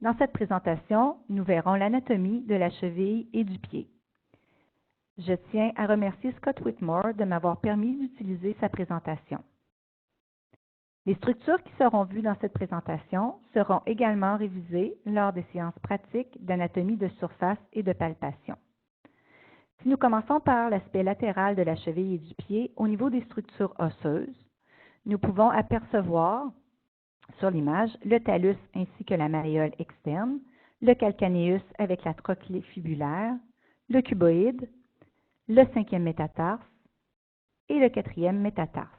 Dans cette présentation, nous verrons l'anatomie de la cheville et du pied. Je tiens à remercier Scott Whitmore de m'avoir permis d'utiliser sa présentation. Les structures qui seront vues dans cette présentation seront également révisées lors des séances pratiques d'anatomie de surface et de palpation. Si nous commençons par l'aspect latéral de la cheville et du pied, au niveau des structures osseuses, nous pouvons apercevoir sur l'image le talus ainsi que la malléole externe, le calcaneus avec la trochlée fibulaire, le cuboïde, le 5e métatarse et le 4e métatarse.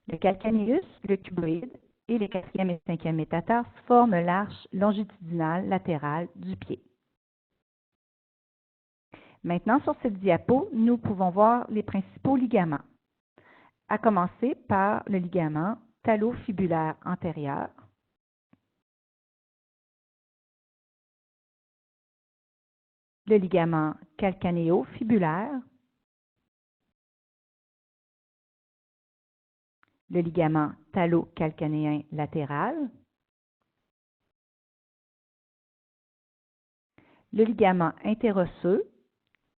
Le calcaneus, le cuboïde et les 4e et 5e métatarses forment l'arche longitudinale latérale du pied. Maintenant, sur cette diapo, nous pouvons voir les principaux ligaments, à commencer par le ligament talofibulaire antérieur, le ligament calcanéo-fibulaire, le ligament talocalcanéen latéral, le ligament interosseux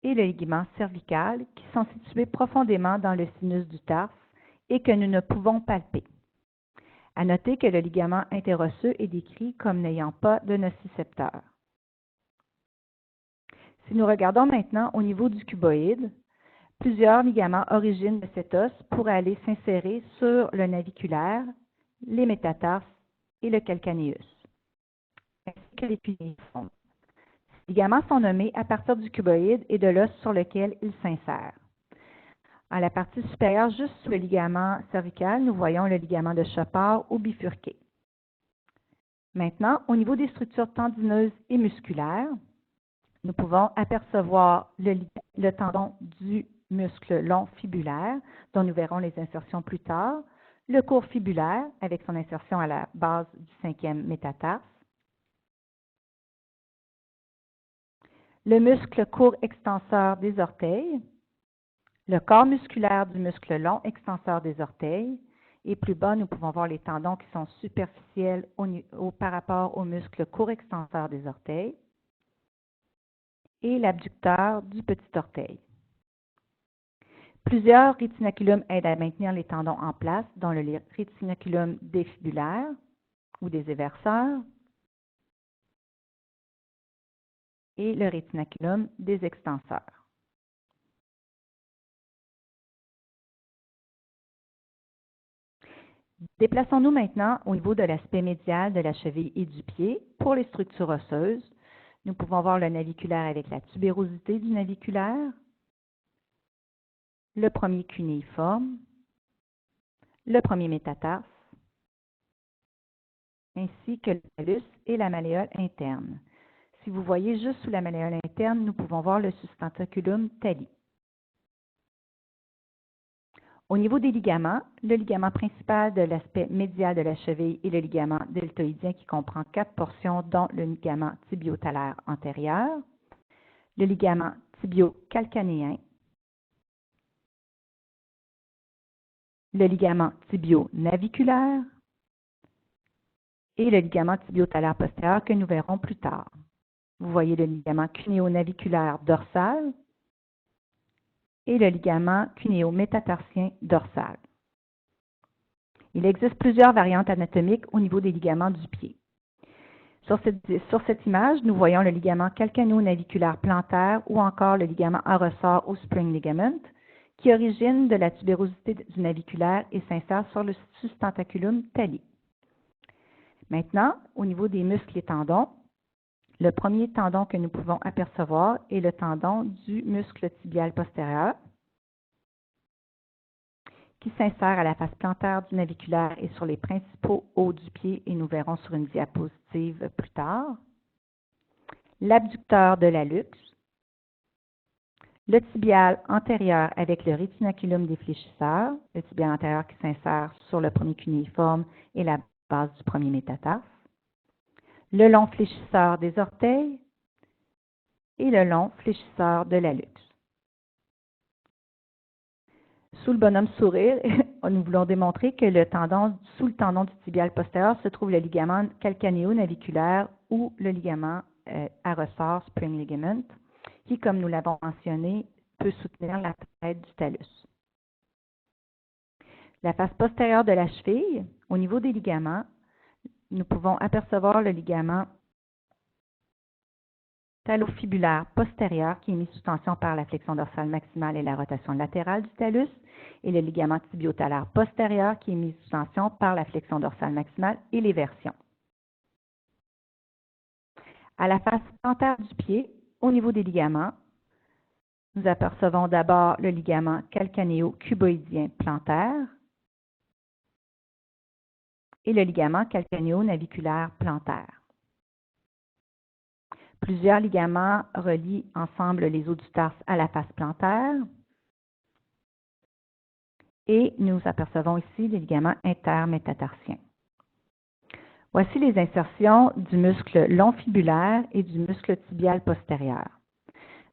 et le ligament cervical qui sont situés profondément dans le sinus du tarse et que nous ne pouvons palper. À noter que le ligament interosseux est décrit comme n'ayant pas de nocicepteur. Si nous regardons maintenant au niveau du cuboïde, plusieurs ligaments originent de cet os pour aller s'insérer sur le naviculaire, les métatarses et le calcaneus, ainsi que les cunéiformes. Ces ligaments sont nommés à partir du cuboïde et de l'os sur lequel ils s'insèrent. À la partie supérieure, juste sous le ligament cervical, nous voyons le ligament de Chopard ou bifurqué. Maintenant, au niveau des structures tendineuses et musculaires, nous pouvons apercevoir le tendon du muscle long fibulaire, dont nous verrons les insertions plus tard, le court fibulaire, avec son insertion à la base du 5e métatarse, le muscle court extenseur des orteils, le corps musculaire du muscle long extenseur des orteils, et plus bas, nous pouvons voir les tendons qui sont superficiels par rapport au muscle court extenseur des orteils, et l'abducteur du petit orteil. Plusieurs rétinaculums aident à maintenir les tendons en place, dont le rétinaculum défibulaire ou des éverseurs et le rétinaculum des extenseurs. Déplaçons-nous maintenant au niveau de l'aspect médial de la cheville et du pied. Pour les structures osseuses, nous pouvons voir le naviculaire avec la tubérosité du naviculaire, le premier cunéiforme, le premier métatarse, ainsi que le talus et la malléole interne. Si vous voyez juste sous la malléole interne, nous pouvons voir le sustentaculum tali. Au niveau des ligaments, le ligament principal de l'aspect médial de la cheville est le ligament deltoïdien qui comprend 4 portions, dont le ligament tibiotalaire antérieur, le ligament tibio-calcanéen, le ligament tibio-naviculaire et le ligament tibiotalaire postérieur que nous verrons plus tard. Vous voyez le ligament cunéo-naviculaire dorsal et le ligament cunéo-métatarsien dorsal. Il existe plusieurs variantes anatomiques au niveau des ligaments du pied. Sur cette image, nous voyons le ligament calcanéo-naviculaire plantaire ou encore le ligament à ressort ou spring ligament qui origine de la tubérosité du naviculaire et s'insère sur le sustentaculum tali. Maintenant, au niveau des muscles et tendons, le premier tendon que nous pouvons apercevoir est le tendon du muscle tibial postérieur qui s'insère à la face plantaire du naviculaire et sur les principaux hauts du pied, et nous verrons sur une diapositive plus tard. L'abducteur de l'hallux, le tibial antérieur avec le rétinaculum des fléchisseurs, le tibial antérieur qui s'insère sur le premier cunéiforme et la base du premier métatarse, le long fléchisseur des orteils et le long fléchisseur de l'hallux. Sous le bonhomme sourire, nous voulons démontrer que sous le tendon du tibial postérieur se trouve le ligament calcanéo-naviculaire ou le ligament à ressort, spring ligament, qui, comme nous l'avons mentionné, peut soutenir la tête du talus. La face postérieure de la cheville, au niveau des ligaments, nous pouvons apercevoir le ligament talofibulaire postérieur qui est mis sous tension par la flexion dorsale maximale et la rotation latérale du talus, et le ligament tibiotalaire postérieur qui est mis sous tension par la flexion dorsale maximale et l'éversion. À la face plantaire du pied, au niveau des ligaments, nous apercevons d'abord le ligament calcanéo-cuboïdien plantaire et le ligament calcanéo-naviculaire plantaire. Plusieurs ligaments relient ensemble les os du tarse à la face plantaire. Et nous apercevons ici les ligaments intermétatarsiens. Voici les insertions du muscle long fibulaire et du muscle tibial postérieur.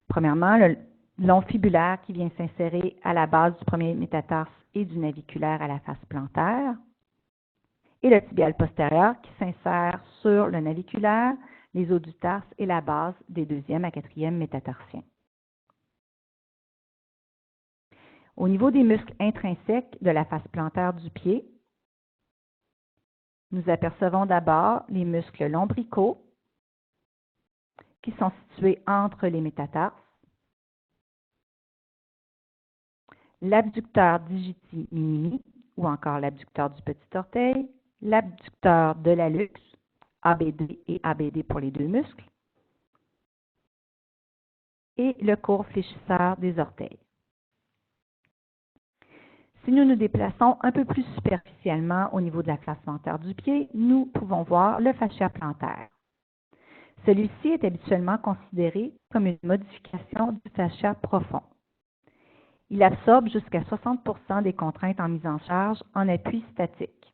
Premièrement, le long fibulaire qui vient s'insérer à la base du premier métatarse et du naviculaire à la face plantaire. Et le tibial postérieur qui s'insère sur le naviculaire, les os du tarse et la base des deuxième à quatrième métatarsiens. Au niveau des muscles intrinsèques de la face plantaire du pied, nous apercevons d'abord les muscles lombricaux qui sont situés entre les métatarses, l'abducteur digiti minimi ou encore l'abducteur du petit orteil, l'abducteur de l'hallux, ABD et ABD pour les deux muscles, et le court fléchisseur des orteils. Si nous nous déplaçons un peu plus superficiellement au niveau de la face plantaire du pied, nous pouvons voir le fascia plantaire. Celui-ci est habituellement considéré comme une modification du fascia profond. Il absorbe jusqu'à 60% des contraintes en mise en charge en appui statique.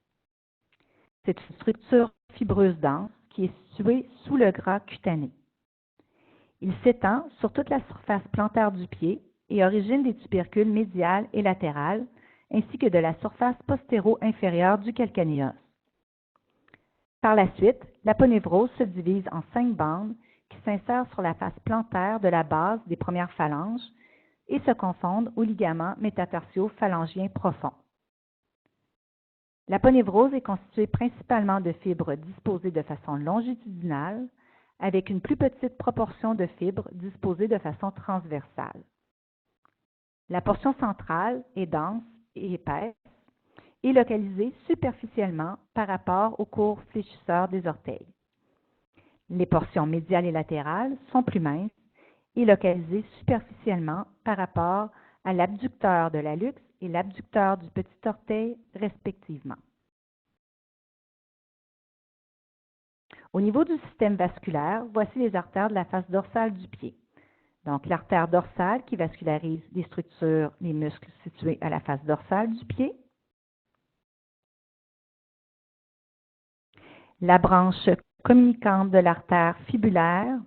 C'est une structure fibreuse dense qui est située sous le gras cutané. Il s'étend sur toute la surface plantaire du pied et origine des tubercules médiales et latérales, ainsi que de la surface postéro-inférieure du calcanéus. Par la suite, l'aponévrose se divise en 5 bandes qui s'insèrent sur la face plantaire de la base des premières phalanges et se confondent aux ligaments métatarsio-phalangiens profonds. L'aponévrose est constituée principalement de fibres disposées de façon longitudinale, avec une plus petite proportion de fibres disposées de façon transversale. La portion centrale est dense et épaisse et localisée superficiellement par rapport au court fléchisseur des orteils. Les portions médiales et latérales sont plus minces et localisées superficiellement par rapport à l'abducteur de l'hallux et l'abducteur du petit orteil respectivement. Au niveau du système vasculaire, voici les artères de la face dorsale du pied. Donc, l'artère dorsale qui vascularise les structures, les muscles situés à la face dorsale du pied. La branche communicante de l'artère fibulaire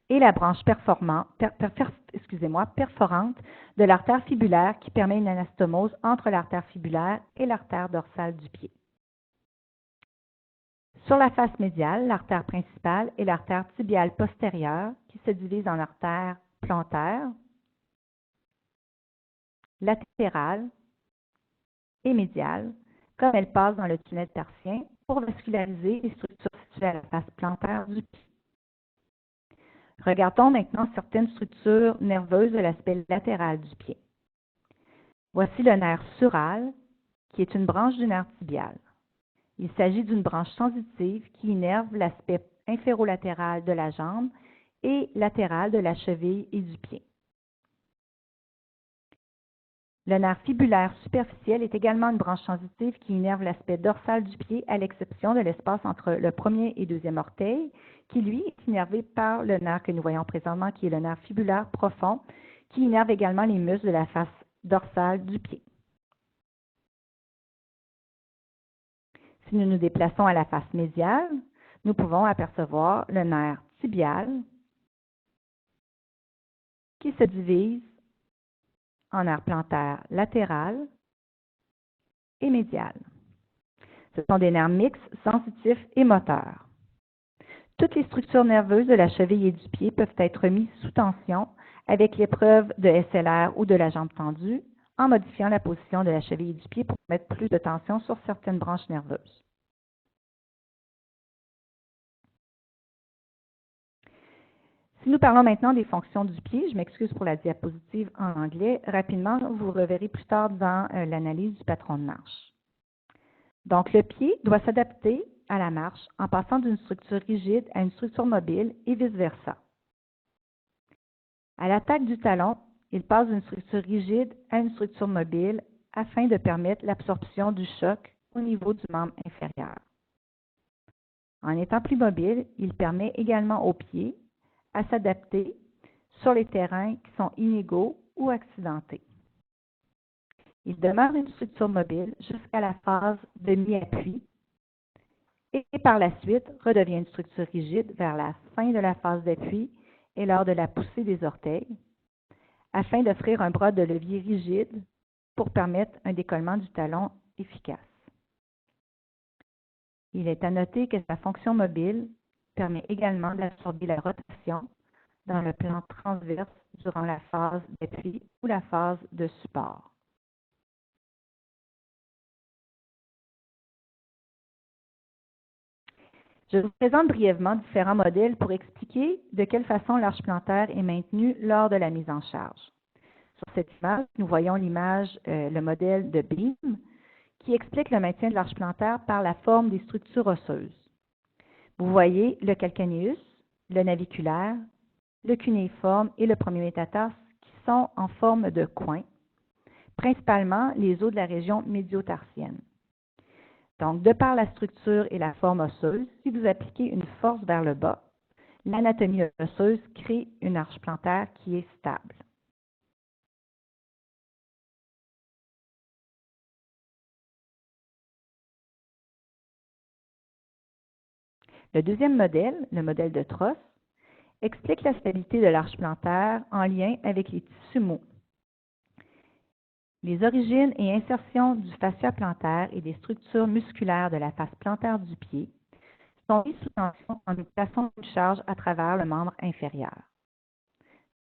et la branche perforante de l'artère fibulaire qui permet une anastomose entre l'artère fibulaire et l'artère dorsale du pied. Sur la face médiale, l'artère principale est l'artère tibiale postérieure qui se divise en artère plantaire, latérale et médiale, comme elle passe dans le tunnel tarsien pour vasculariser les structures situées à la face plantaire du pied. Regardons maintenant certaines structures nerveuses de l'aspect latéral du pied. Voici le nerf sural, qui est une branche du nerf tibial. Il s'agit d'une branche sensitive qui innerve l'aspect inférolatéral de la jambe et latéral de la cheville et du pied. Le nerf fibulaire superficiel est également une branche sensitive qui innerve l'aspect dorsal du pied, à l'exception de l'espace entre le premier et deuxième orteil, qui lui est innervé par le nerf que nous voyons présentement, qui est le nerf fibulaire profond, qui innerve également les muscles de la face dorsale du pied. Si nous nous déplaçons à la face médiale, nous pouvons apercevoir le nerf tibial qui se divise en nerf plantaire latéral et médial. Ce sont des nerfs mixtes, sensitifs et moteurs. Toutes les structures nerveuses de la cheville et du pied peuvent être mises sous tension avec l'épreuve de SLR ou de la jambe tendue en modifiant la position de la cheville et du pied pour mettre plus de tension sur certaines branches nerveuses. Si nous parlons maintenant des fonctions du pied, je m'excuse pour la diapositive en anglais. Rapidement, vous reverrez plus tard dans l'analyse du patron de marche. Donc, le pied doit s'adapter à la marche en passant d'une structure rigide à une structure mobile et vice-versa. À l'attaque du talon, il passe d'une structure rigide à une structure mobile afin de permettre l'absorption du choc au niveau du membre inférieur. En étant plus mobile, il permet également au pied à s'adapter sur les terrains qui sont inégaux ou accidentés. Il demeure une structure mobile jusqu'à la phase de mi-appui et par la suite redevient une structure rigide vers la fin de la phase d'appui et lors de la poussée des orteils, afin d'offrir un bras de levier rigide pour permettre un décollement du talon efficace. Il est à noter que sa fonction mobile permet également d'absorber la rotation dans le plan transverse durant la phase d'appui ou la phase de support. Je vous présente brièvement différents modèles pour expliquer de quelle façon l'arche plantaire est maintenue lors de la mise en charge. Sur cette image, nous voyons l'image, le modèle de Beam, qui explique le maintien de l'arche plantaire par la forme des structures osseuses. Vous voyez le calcaneus, le naviculaire, le cunéiforme et le premier métatarse qui sont en forme de coin, principalement les os de la région médiotarsienne. Donc, de par la structure et la forme osseuse, si vous appliquez une force vers le bas, l'anatomie osseuse crée une arche plantaire qui est stable. Le deuxième modèle, le modèle de Tross, explique la stabilité de l'arche plantaire en lien avec les tissus mous. Les origines et insertions du fascia plantaire et des structures musculaires de la face plantaire du pied sont mises sous tension en nous plaçant une charge à travers le membre inférieur.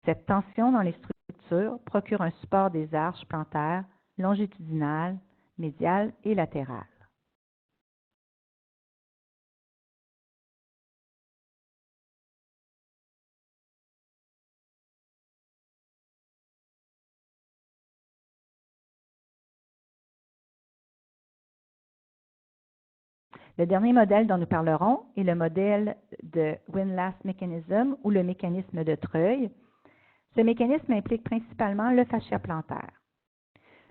Cette tension dans les structures procure un support des arches plantaires longitudinales, médiales et latérales. Le dernier modèle dont nous parlerons est le modèle de Windlass Mechanism ou le mécanisme de Treuil. Ce mécanisme implique principalement le fascia plantaire.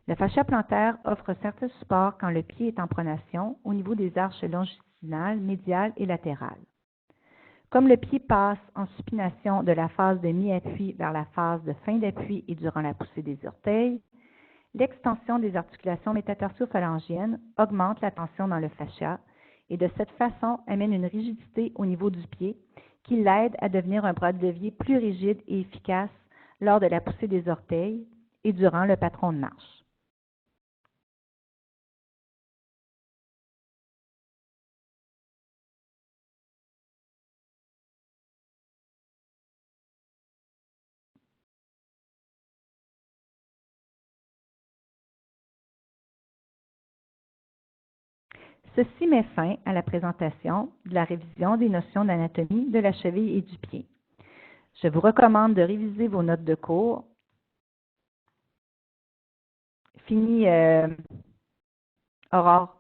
Le fascia plantaire offre certains supports quand le pied est en pronation au niveau des arches longitudinales, médiales et latérales. Comme le pied passe en supination de la phase de mi-appui vers la phase de fin d'appui et durant la poussée des orteils, l'extension des articulations métatarsiophalangiennes augmente la tension dans le fascia et de cette façon amène une rigidité au niveau du pied qui l'aide à devenir un bras de levier plus rigide et efficace lors de la poussée des orteils et durant le patron de marche. Ceci met fin à la présentation de la révision des notions d'anatomie de la cheville et du pied. Je vous recommande de réviser vos notes de cours. Fini, Aurore.